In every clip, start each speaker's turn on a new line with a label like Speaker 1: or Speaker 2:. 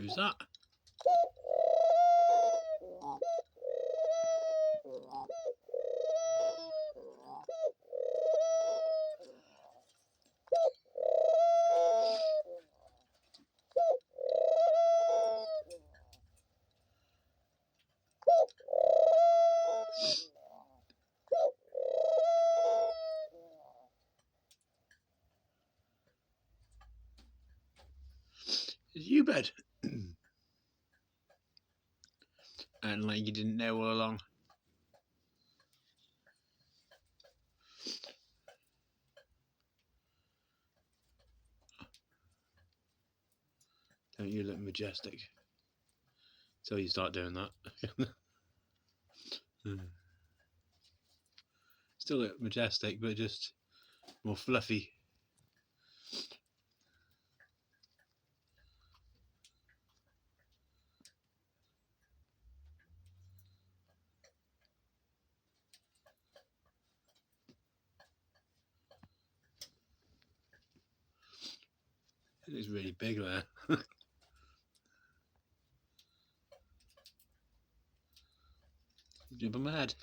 Speaker 1: Who's that? It's you, bed. And like you didn't know all along. Don't you look majestic? Till you start doing that. Still look majestic, but just more fluffy. It's really big there. Jump on my head.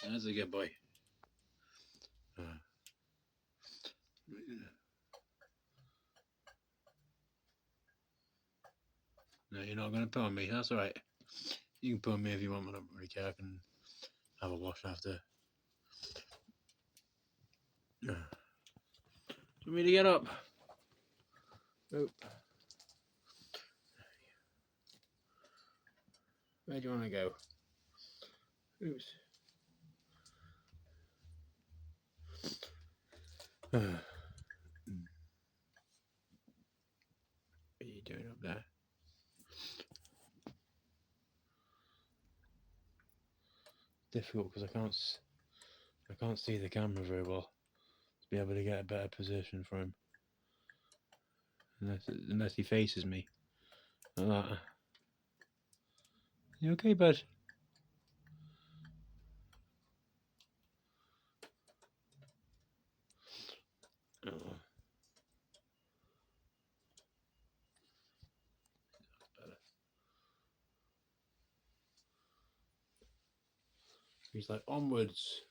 Speaker 1: That's a good boy. No, you're not going to put on me. That's alright. You can put on me if you want. I don't really care. I can have a wash after. Do you want me to get up? Nope. Where do you want to go? Oops. What are you doing up there? Difficult because I can't see the camera very well to be able to get a better position for him. Unless he faces me like that. You okay, bud? Oh. He's like, onwards.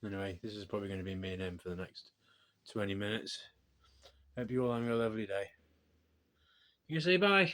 Speaker 1: Anyway, this is probably going to be me and him for the next 20 minutes. Hope you all have a lovely day. You can say bye.